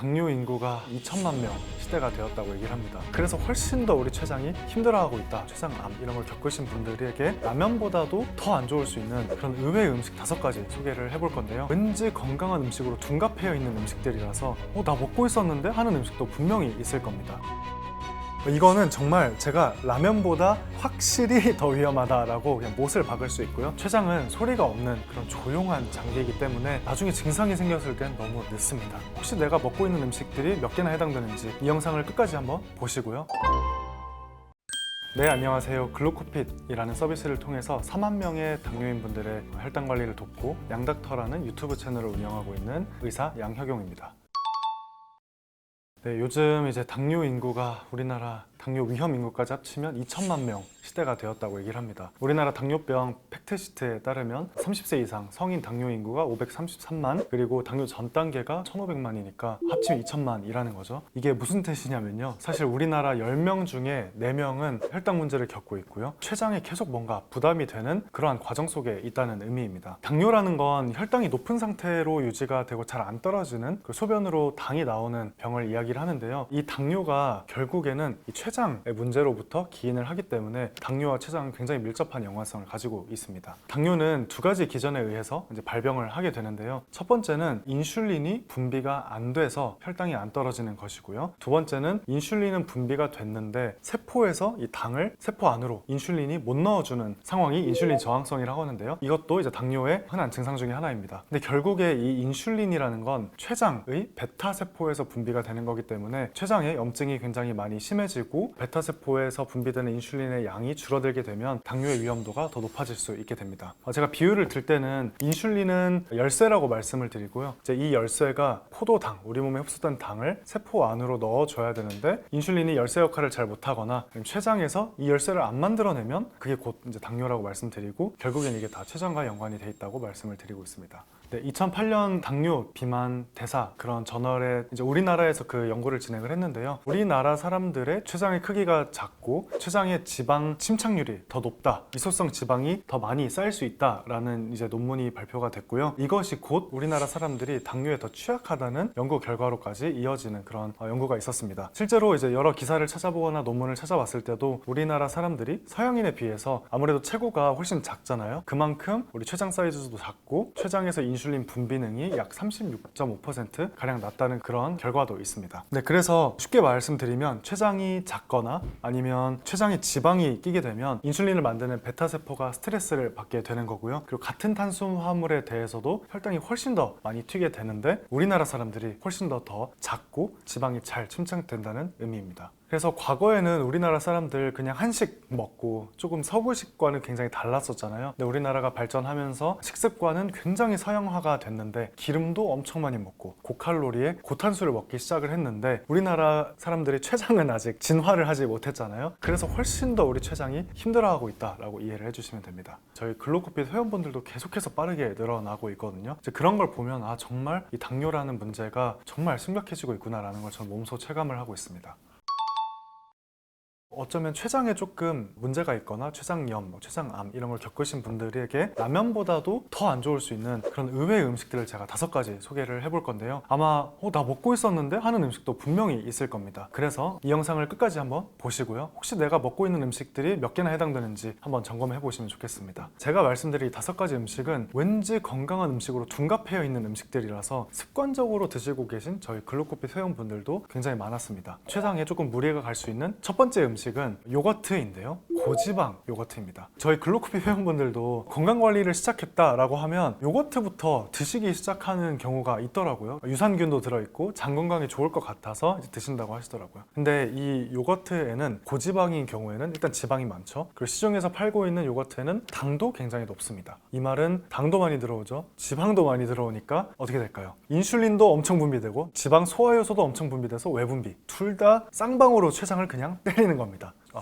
당뇨 인구가 2천만 명 시대가 되었다고 얘기를 합니다. 그래서 훨씬 더 우리 췌장이 힘들어하고 있다, 췌장암 이런 걸 겪으신 분들에게 라면보다도 더 안 좋을 수 있는 그런 의외의 음식 5가지 소개를 해볼 건데요. 왠지 건강한 음식으로 둔갑해여 있는 음식들이라서 나 먹고 있었는데 하는 음식도 분명히 있을 겁니다. 이거는 정말 제가 라면보다 확실히 더 위험하다라고 그냥 못을 박을 수 있고요. 췌장은 소리가 없는 그런 조용한 장기이기 때문에 나중에 증상이 생겼을 땐 너무 늦습니다. 혹시 내가 먹고 있는 음식들이 몇 개나 해당되는지 이 영상을 끝까지 한번 보시고요. 네, 안녕하세요. 글루코핏이라는 서비스를 통해서 4만 명의 당뇨인 분들의 혈당 관리를 돕고 양닥터라는 유튜브 채널을 운영하고 있는 의사 양혁용입니다. 네, 요즘 이제 당뇨 인구가 우리나라 당뇨 위험 인구까지 합치면 2천만 명 시대가 되었다고 얘기를 합니다. 우리나라 당뇨병 팩트시트에 따르면 30세 이상 성인 당뇨 인구가 533만, 그리고 당뇨 전 단계가 1,500만이니까 합치면 2천만이라는 거죠. 이게 무슨 뜻이냐면요, 사실 우리나라 10명 중에 4명은 혈당 문제를 겪고 있고요, 췌장에 계속 뭔가 부담이 되는 그러한 과정 속에 있다는 의미입니다. 당뇨라는 건 혈당이 높은 상태로 유지가 되고 잘 안 떨어지는 그 소변으로 당이 나오는 병을 이야기를 하는데요, 이 당뇨가 결국에는 이 췌장의 문제로부터 기인을 하기 때문에 당뇨와 췌장은 굉장히 밀접한 연관성을 가지고 있습니다. 당뇨는 2가지 기전에 의해서 이제 발병을 하게 되는데요. 첫 번째는 인슐린이 분비가 안 돼서 혈당이 안 떨어지는 것이고요. 두 번째는 인슐린은 분비가 됐는데 세포에서 이 당을 세포 안으로 인슐린이 못 넣어주는 상황이 인슐린 저항성이라고 하는데요. 이것도 이제 당뇨의 흔한 증상 중에 하나입니다. 근데 결국에 이 인슐린이라는 건 췌장의 베타 세포에서 분비가 되는 거기 때문에 췌장에 염증이 굉장히 많이 심해지고 베타세포에서 분비되는 인슐린의 양이 줄어들게 되면 당뇨의 위험도가 더 높아질 수 있게 됩니다. 제가 비유를 들 때는 인슐린은 열쇠라고 말씀을 드리고요, 이제 이 열쇠가 포도당, 우리 몸에 흡수된 당을 세포 안으로 넣어줘야 되는데 인슐린이 열쇠 역할을 잘 못하거나 췌장에서 이 열쇠를 안 만들어내면 그게 곧 이제 당뇨라고 말씀드리고, 결국엔 이게 다 췌장과 연관이 돼 있다고 말씀을 드리고 있습니다. 네, 2008년 당뇨, 비만, 대사 그런 저널에 이제 우리나라에서 그 연구를 진행을 했는데요. 우리나라 사람들의 췌장의 크기가 작고 췌장의 지방 침착률이 더 높다, 이소성 지방이 더 많이 쌓일 수 있다라는 이제 논문이 발표가 됐고요. 이것이 곧 우리나라 사람들이 당뇨에 더 취약하다는 연구 결과로까지 이어지는 그런 연구가 있었습니다. 실제로 이제 여러 기사를 찾아보거나 논문을 찾아봤을 때도 우리나라 사람들이 서양인에 비해서 아무래도 체구가 훨씬 작잖아요. 그만큼 우리 췌장 사이즈도 작고 췌장에서 인슐린 분비능이 약 36.5% 가량 낮다는 그런 결과도 있습니다. 네, 그래서 쉽게 말씀드리면 췌장이 작거나 아니면 췌장에 지방이 끼게 되면 인슐린을 만드는 베타세포가 스트레스를 받게 되는 거고요. 그리고 같은 탄수화물에 대해서도 혈당이 훨씬 더 많이 튀게 되는데 우리나라 사람들이 훨씬 더 작고 지방이 잘 침착된다는 의미입니다. 그래서 과거에는 우리나라 사람들 그냥 한식 먹고 조금 서구식과는 굉장히 달랐었잖아요. 근데 우리나라가 발전하면서 식습관은 굉장히 서양화가 됐는데 기름도 엄청 많이 먹고 고칼로리에 고탄수를 먹기 시작을 했는데 우리나라 사람들이 췌장은 아직 진화를 하지 못했잖아요. 그래서 훨씬 더 우리 췌장이 힘들어하고 있다라고 이해를 해주시면 됩니다. 저희 글루코핏 회원분들도 계속해서 빠르게 늘어나고 있거든요. 이제 그런 걸 보면 정말 이 당뇨라는 문제가 정말 심각해지고 있구나라는 걸 저는 몸소 체감을 하고 있습니다. 어쩌면 췌장에 조금 문제가 있거나 췌장염, 췌장암 이런 걸 겪으신 분들에게 라면보다도 더 안 좋을 수 있는 그런 의외의 음식들을 제가 5가지 소개를 해볼 건데요. 아마 나 먹고 있었는데 하는 음식도 분명히 있을 겁니다. 그래서 이 영상을 끝까지 한번 보시고요, 혹시 내가 먹고 있는 음식들이 몇 개나 해당되는지 한번 점검해 보시면 좋겠습니다. 제가 말씀드린 5가지 음식은 왠지 건강한 음식으로 둔갑해여 있는 음식들이라서 습관적으로 드시고 계신 저희 글루코핏 회원분들도 굉장히 많았습니다. 췌장에 조금 무리가 갈 수 있는 첫 번째 음식은 요거트인데요, 고지방 요거트입니다. 저희 글루코핏 회원분들도 건강관리를 시작했다라고 하면 요거트부터 드시기 시작하는 경우가 있더라고요. 유산균도 들어있고 장 건강에 좋을 것 같아서 이제 드신다고 하시더라고요. 근데 이 요거트에는 고지방인 경우에는 일단 지방이 많죠. 그리고 시중에서 팔고 있는 요거트에는 당도 굉장히 높습니다. 이 말은 당도 많이 들어오죠, 지방도 많이 들어오니까 어떻게 될까요? 인슐린도 엄청 분비되고 지방 소화효소도 엄청 분비돼서 외분비, 둘 다 쌍방으로 췌장을 그냥 때리는 겁니다.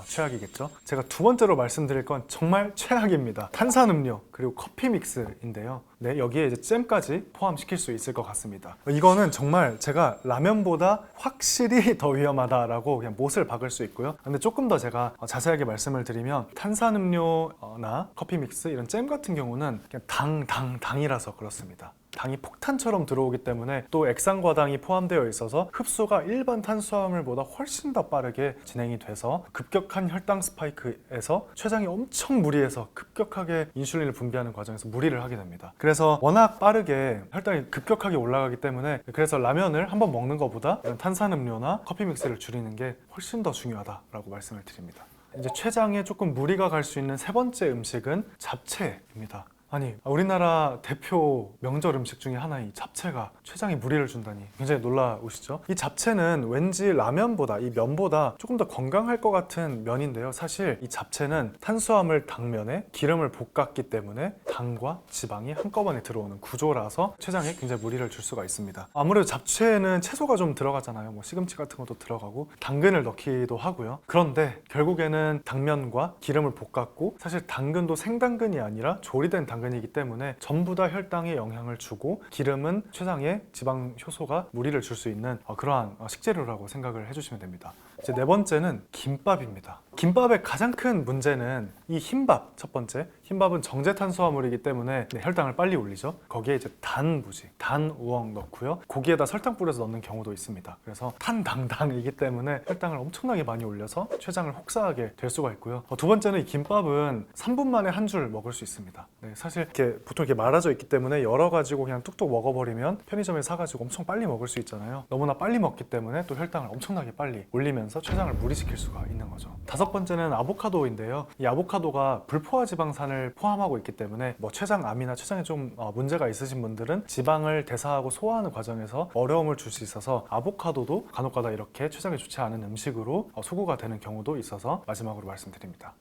최악이겠죠. 제가 두 번째로 말씀드릴 건 정말 최악입니다. 탄산음료 그리고 커피 믹스인데요. 네, 여기에 이제 잼까지 포함시킬 수 있을 것 같습니다. 이거는 정말 제가 라면보다 확실히 더 위험하다라고 그냥 못을 박을 수 있고요. 근데 조금 더 제가 자세하게 말씀을 드리면 탄산음료나 커피 믹스 이런 잼 같은 경우는 그냥 당이라서 그렇습니다. 당이 폭탄처럼 들어오기 때문에 또 액상과당이 포함되어 있어서 흡수가 일반 탄수화물보다 훨씬 더 빠르게 진행이 돼서 급격한 혈당 스파이크에서 췌장이 엄청 무리해서 급격하게 인슐린을 분비하는 과정에서 무리를 하게 됩니다. 그래서 워낙 빠르게 혈당이 급격하게 올라가기 때문에 그래서 라면을 한번 먹는 것보다 탄산음료나 커피 믹스를 줄이는 게 훨씬 더 중요하다라고 말씀을 드립니다. 이제 췌장에 조금 무리가 갈 수 있는 세 번째 음식은 잡채입니다. 아니, 우리나라 대표 명절 음식 중에 하나인 잡채가 췌장에 무리를 준다니 굉장히 놀라우시죠? 이 잡채는 왠지 라면보다, 이 면보다 조금 더 건강할 것 같은 면인데요. 사실 이 잡채는 탄수화물 당면에 기름을 볶았기 때문에 당과 지방이 한꺼번에 들어오는 구조라서 췌장에 굉장히 무리를 줄 수가 있습니다. 아무래도 잡채에는 채소가 좀 들어가잖아요. 뭐 시금치 같은 것도 들어가고 당근을 넣기도 하고요. 그런데 결국에는 당면과 기름을 볶았고, 사실 당근도 생당근이 아니라 조리된 당근이기 때문에 전부 다 혈당에 영향을 주고 기름은 췌장에 지방 효소가 무리를 줄 수 있는 그러한 식재료라고 생각을 해주시면 됩니다. 이제 네 번째는 김밥입니다. 김밥의 가장 큰 문제는 이 흰밥, 첫 번째 흰밥은 정제 탄수화물이기 때문에 혈당을 빨리 올리죠. 거기에 이제 단무지, 단우엉 넣고요. 고기에다 설탕 뿌려서 넣는 경우도 있습니다. 그래서 탄당당이기 때문에 혈당을 엄청나게 많이 올려서 췌장을 혹사하게 될 수가 있고요. 두 번째는 이 김밥은 3분 만에 한 줄 먹을 수 있습니다. 사실 이렇게 보통 이렇게 말아져 있기 때문에 열어 가지고 그냥 뚝뚝 먹어버리면 편의점에 사가지고 엄청 빨리 먹을 수 있잖아요. 너무나 빨리 먹기 때문에 또 혈당을 엄청나게 빨리 올리면서 췌장을 무리시킬 수가 있는 거죠. 다섯 번째는 아보카도인데요. 이 아보카도가 불포화 지방산을 포함하고 있기 때문에 뭐 췌장암이나 췌장에 좀 문제가 있으신 분들은 지방을 대사하고 소화하는 과정에서 어려움을 줄 수 있어서 아보카도도 간혹가다 이렇게 췌장에 좋지 않은 음식으로 소구가 되는 경우도 있어서 마지막으로 말씀드립니다.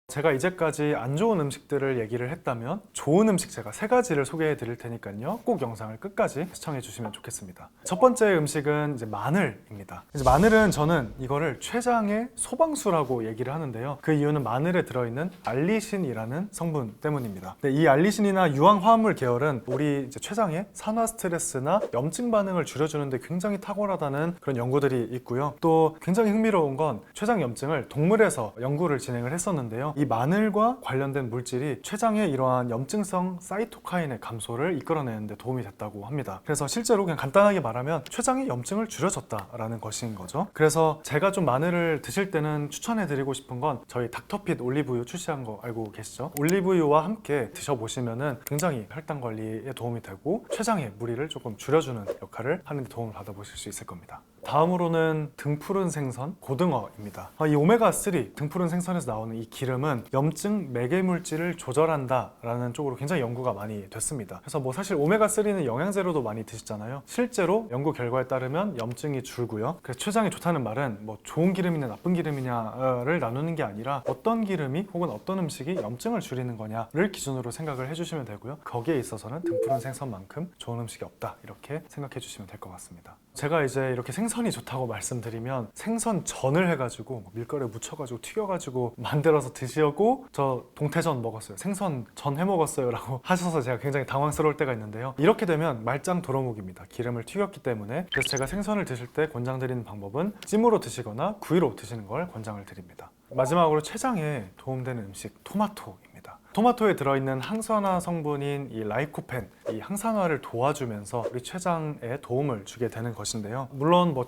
제가 이제까지 안 좋은 음식들을 얘기를 했다면 좋은 음식 제가 세 가지를 소개해 드릴 테니까요. 꼭 영상을 끝까지 시청해 주시면 좋겠습니다. 첫 번째 음식은 이제 마늘입니다. 이제 마늘은 저는 이거를 췌장의 소방수라고 얘기를 하는데요. 그 이유는 마늘에 들어있는 알리신이라는 성분 때문입니다. 이 알리신이나 유황화합물 계열은 우리 이제 췌장의 산화 스트레스나 염증 반응을 줄여주는데 굉장히 탁월하다는 그런 연구들이 있고요. 또 굉장히 흥미로운 건 췌장 염증을 동물에서 연구를 진행을 했었는데요. 이 마늘과 관련된 물질이 췌장의 이러한 염증성 사이토카인의 감소를 이끌어내는 데 도움이 됐다고 합니다. 그래서 실제로 그냥 간단하게 말하면 췌장의 염증을 줄여줬다라는 것인 거죠. 그래서 제가 좀 마늘을 드실 때는 추천해드리고 싶은 건 저희 닥터핏 올리브유 출시한 거 알고 계시죠? 올리브유와 함께 드셔보시면은 굉장히 혈당 관리에 도움이 되고 췌장의 무리를 조금 줄여주는 역할을 하는 데 도움을 받아보실 수 있을 겁니다. 다음으로는 등푸른 생선, 고등어입니다. 이 오메가3, 등푸른 생선에서 나오는 이 기름은 염증 매개 물질을 조절한다 라는 쪽으로 굉장히 연구가 많이 됐습니다. 그래서 뭐 사실 오메가3는 영양제로도 많이 드시잖아요. 실제로 연구 결과에 따르면 염증이 줄고요. 그래서 췌장에 좋다는 말은 뭐 좋은 기름이냐 나쁜 기름이냐를 나누는 게 아니라 어떤 기름이 혹은 어떤 음식이 염증을 줄이는 거냐를 기준으로 생각을 해주시면 되고요. 거기에 있어서는 등푸른 생선만큼 좋은 음식이 없다, 이렇게 생각해 주시면 될 것 같습니다. 제가 이제 이렇게 생선이 좋다고 말씀드리면 생선전을 해가지고 밀가루에 묻혀가지고 튀겨가지고 만들어서 드시고 저 동태전 먹었어요, 생선전 해먹었어요 라고 하셔서 제가 굉장히 당황스러울 때가 있는데요. 이렇게 되면 말짱 도루묵입니다. 기름을 튀겼기 때문에. 그래서 제가 생선을 드실 때 권장드리는 방법은 찜으로 드시거나 구이로 드시는 걸 권장을 드립니다. 마지막으로 췌장에 도움되는 음식, 토마토입니다. 토마토에 들어있는 항산화 성분인 이 라이코펜, 이 항산화를 도와주면서 우리 췌장에 도움을 주게 되는 것인데요. 물론 뭐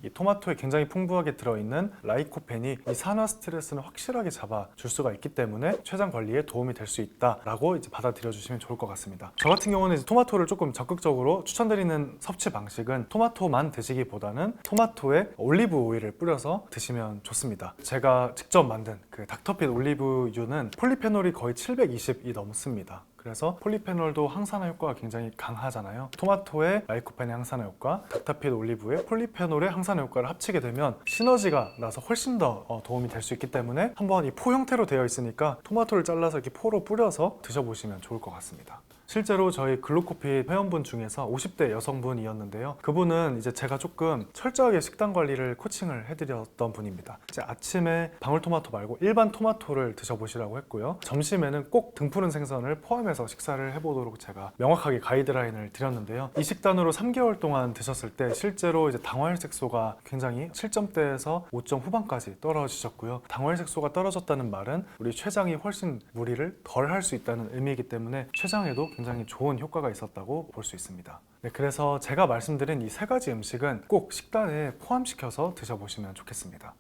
이 토마토에 굉장히 풍부하게 들어있는 라이코펜이 이 산화 스트레스는 확실하게 잡아줄 수가 있기 때문에 췌장 관리에 도움이 될 수 있다라고 이제 받아들여 주시면 좋을 것 같습니다. 저 같은 경우는 이제 토마토를 조금 적극적으로 추천드리는 섭취 방식은 토마토만 드시기보다는 토마토에 올리브 오일을 뿌려서 드시면 좋습니다. 제가 직접 만든 그 닥터핏 올리브유는 폴리페놀이 거의 720이 넘습니다. 그래서 폴리페놀도 항산화 효과가 굉장히 강하잖아요. 토마토의 라이코펜의 항산화 효과, 닥터핏 올리브의 폴리페놀의 항산화 효과를 합치게 되면 시너지가 나서 훨씬 더 도움이 될 수 있기 때문에 한번 이 포 형태로 되어 있으니까 토마토를 잘라서 이렇게 포로 뿌려서 드셔보시면 좋을 것 같습니다. 실제로 저희 글루코핏 회원분 중에서 50대 여성분이었는데요. 그분은 이제 제가 조금 철저하게 식단 관리를 코칭을 해드렸던 분입니다. 이제 아침에 방울토마토 말고 일반 토마토를 드셔보시라고 했고요. 점심에는 꼭 등푸른 생선을 포함해서 식사를 해보도록 제가 명확하게 가이드라인을 드렸는데요. 이 식단으로 3개월 동안 드셨을 때 실제로 이제 당화혈색소가 굉장히 7점대에서 5점 후반까지 떨어지셨고요. 당화혈색소가 떨어졌다는 말은 우리 췌장이 훨씬 무리를 덜 할 수 있다는 의미이기 때문에 췌장에도 굉장히 좋은 효과가 있었다고 볼 수 있습니다. 네, 그래서 제가 말씀드린 이 세 가지 음식은 꼭 식단에 포함시켜서 드셔보시면 좋겠습니다.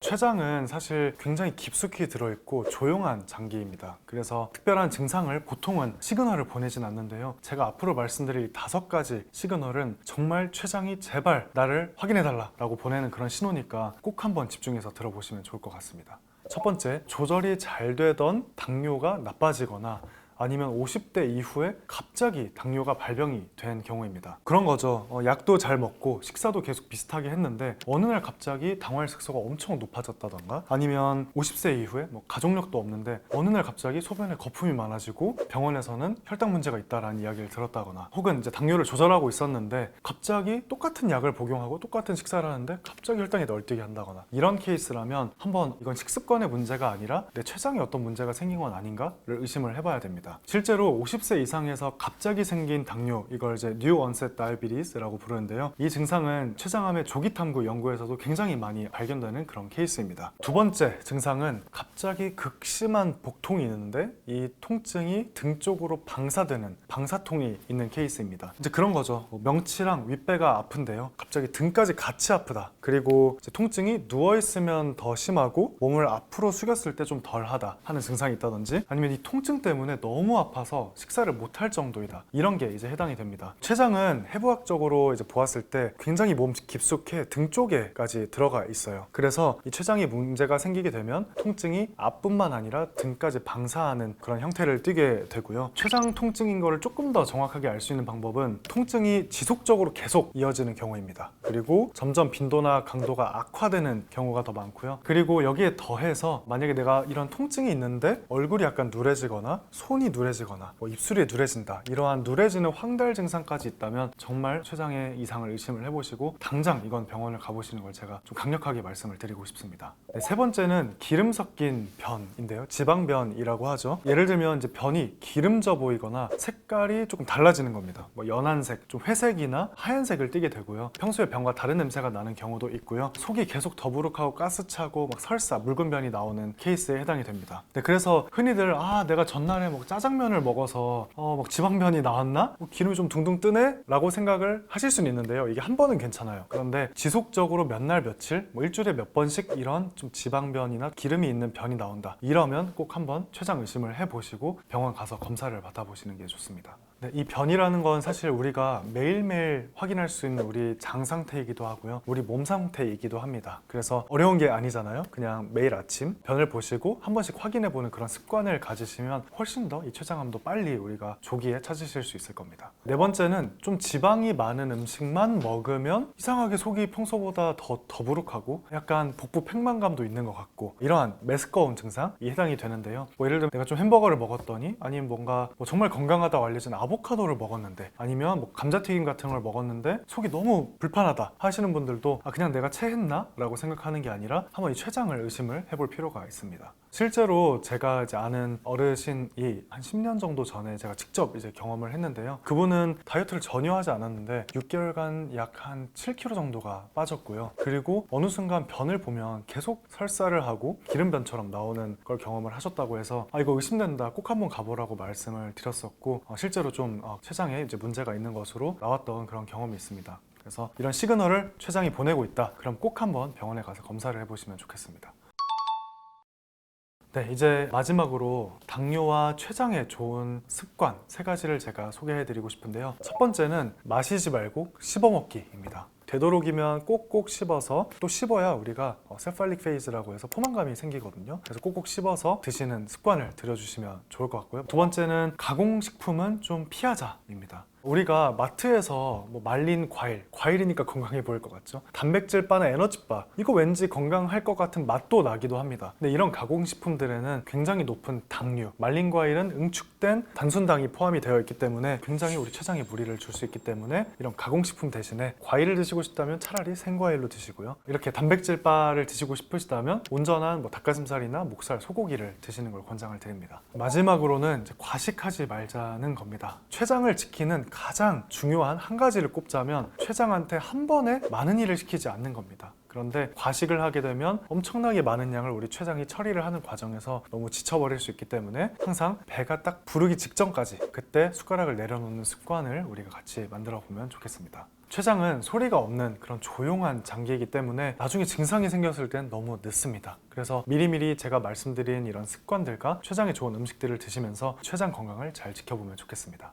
췌장은 사실 굉장히 깊숙이 들어있고 조용한 장기입니다. 그래서 특별한 증상을 보통은 시그널을 보내진 않는데요. 제가 앞으로 말씀드릴 5가지 시그널은 정말 췌장이 제발 나를 확인해달라 라고 보내는 그런 신호니까 꼭 한번 집중해서 들어보시면 좋을 것 같습니다. 첫 번째, 조절이 잘 되던 당뇨가 나빠지거나 아니면 50대 이후에 갑자기 당뇨가 발병이 된 경우입니다. 그런 거죠. 약도 잘 먹고 식사도 계속 비슷하게 했는데 어느 날 갑자기 당화혈색소가 엄청 높아졌다던가, 아니면 50세 이후에 가족력도 없는데 어느 날 갑자기 소변에 거품이 많아지고 병원에서는 혈당 문제가 있다라는 이야기를 들었다거나, 혹은 이제 당뇨를 조절하고 있었는데 갑자기 똑같은 약을 복용하고 똑같은 식사를 하는데 갑자기 혈당이 널뛰게 한다거나, 이런 케이스라면 한번 이건 식습관의 문제가 아니라 내 췌장에 어떤 문제가 생긴 건 아닌가를 의심을 해봐야 됩니다. 실제로 50세 이상에서 갑자기 생긴 당뇨, 이걸 이제 New Onset Diabetes라고 부르는데요. 이 증상은 췌장암의 조기 탐구 연구에서도 굉장히 많이 발견되는 그런 케이스입니다. 두 번째 증상은 갑자기 극심한 복통이 있는데 이 통증이 등 쪽으로 방사되는 방사통이 있는 케이스입니다. 이제 그런 거죠. 명치랑 윗배가 아픈데요. 갑자기 등까지 같이 아프다. 그리고 이제 통증이 누워있으면 더 심하고 몸을 앞으로 숙였을 때 좀 덜하다 하는 증상이 있다든지, 아니면 이 통증 때문에 너무 아파서 식사를 못할 정도이다. 이런 게 이제 해당이 됩니다. 췌장은 해부학적으로 이제 보았을 때 굉장히 몸 깊숙이 등 쪽에까지 들어가 있어요. 그래서 이 췌장에 문제가 생기게 되면 통증이 앞뿐만 아니라 등까지 방사하는 그런 형태를 띠게 되고요. 췌장 통증인 거를 조금 더 정확하게 알 수 있는 방법은 통증이 지속적으로 계속 이어지는 경우입니다. 그리고 점점 빈도나 강도가 악화되는 경우가 더 많고요. 그리고 여기에 더해서 만약에 내가 이런 통증이 있는데 얼굴이 약간 누래지거나 손이 누래지거나 입술이 누래진다, 이러한 누래지는 황달 증상까지 있다면 정말 췌장의 이상을 의심을 해보시고 당장 이건 병원을 가보시는 걸 제가 좀 강력하게 말씀을 드리고 싶습니다. 네, 세 번째는 기름 섞인 변인데요. 지방변이라고 하죠. 예를 들면 이제 변이 기름져 보이거나 색깔이 조금 달라지는 겁니다. 연한색, 좀 회색이나 하얀색을 띠게 되고요. 평소에 변과 다른 냄새가 나는 경우도 있고요. 속이 계속 더부룩하고 가스차고 설사, 묽은 변이 나오는 케이스에 해당이 됩니다. 네, 그래서 흔히들 내가 전날에 짜장면을 먹어서 지방변이 나왔나? 기름이 좀 둥둥 뜨네? 라고 생각을 하실 수는 있는데요. 이게 한 번은 괜찮아요. 그런데 지속적으로 몇 날 며칠, 일주일에 몇 번씩 이런 좀 지방변이나 기름이 있는 변이 나온다, 이러면 꼭 한번 췌장 의심을 해보시고 병원 가서 검사를 받아보시는 게 좋습니다. 네, 이 변이라는 건 사실 우리가 매일매일 확인할 수 있는 우리 장 상태이기도 하고요. 우리 몸 상태이기도 합니다. 그래서 어려운 게 아니잖아요. 그냥 매일 아침 변을 보시고 한 번씩 확인해보는 그런 습관을 가지시면 훨씬 더 이 췌장암도 빨리 우리가 조기에 찾으실 수 있을 겁니다. 네 번째는 좀 지방이 많은 음식만 먹으면 이상하게 속이 평소보다 더 더부룩하고 약간 복부 팽만감도 있는 것 같고, 이러한 메스꺼운 증상이 해당이 되는데요. 예를 들면 내가 좀 햄버거를 먹었더니, 아니면 뭔가 정말 건강하다고 알려진 아보카도를 먹었는데, 아니면 감자튀김 같은 걸 먹었는데 속이 너무 불편하다 하시는 분들도 그냥 내가 체했나? 라고 생각하는 게 아니라 한번 이 췌장을 의심을 해볼 필요가 있습니다. 실제로 제가 이제 아는 어르신이 한 10년 정도 전에 제가 직접 이제 경험을 했는데요. 그분은 다이어트를 전혀 하지 않았는데 6개월간 약 한 7kg 정도가 빠졌고요. 그리고 어느 순간 변을 보면 계속 설사를 하고 기름변처럼 나오는 걸 경험을 하셨다고 해서 이거 의심된다, 꼭 한번 가보라고 말씀을 드렸었고, 실제로 좀 췌장에 이제 문제가 있는 것으로 나왔던 그런 경험이 있습니다. 그래서 이런 시그널을 췌장이 보내고 있다, 그럼 꼭 한번 병원에 가서 검사를 해보시면 좋겠습니다. 네, 이제 마지막으로 당뇨와 췌장에 좋은 습관 3가지를 제가 소개해드리고 싶은데요. 첫 번째는 마시지 말고 씹어먹기입니다. 되도록이면 꼭꼭 씹어서, 또 씹어야 우리가 세팔릭 페이즈라고 해서 포만감이 생기거든요. 그래서 꼭꼭 씹어서 드시는 습관을 들여주시면 좋을 것 같고요. 두 번째는 가공식품은 좀 피하자입니다. 우리가 마트에서 말린 과일이니까 건강해 보일 것 같죠? 단백질 바나 에너지 바, 이거 왠지 건강할 것 같은 맛도 나기도 합니다. 근데 이런 가공식품들에는 굉장히 높은 당류, 말린 과일은 응축된 단순당이 포함이 되어 있기 때문에 굉장히 우리 췌장에 무리를 줄 수 있기 때문에 이런 가공식품 대신에 과일을 드시고 싶다면 차라리 생과일로 드시고요. 이렇게 단백질 바를 드시고 싶으시다면 온전한 닭가슴살이나 목살, 소고기를 드시는 걸 권장을 드립니다. 마지막으로는 이제 과식하지 말자는 겁니다. 췌장을 지키는 가장 중요한 한 가지를 꼽자면 췌장한테 한 번에 많은 일을 시키지 않는 겁니다. 그런데 과식을 하게 되면 엄청나게 많은 양을 우리 췌장이 처리를 하는 과정에서 너무 지쳐버릴 수 있기 때문에 항상 배가 딱 부르기 직전까지 그때 숟가락을 내려놓는 습관을 우리가 같이 만들어 보면 좋겠습니다. 췌장은 소리가 없는 그런 조용한 장기이기 때문에 나중에 증상이 생겼을 땐 너무 늦습니다. 그래서 미리미리 제가 말씀드린 이런 습관들과 췌장에 좋은 음식들을 드시면서 췌장 건강을 잘 지켜보면 좋겠습니다.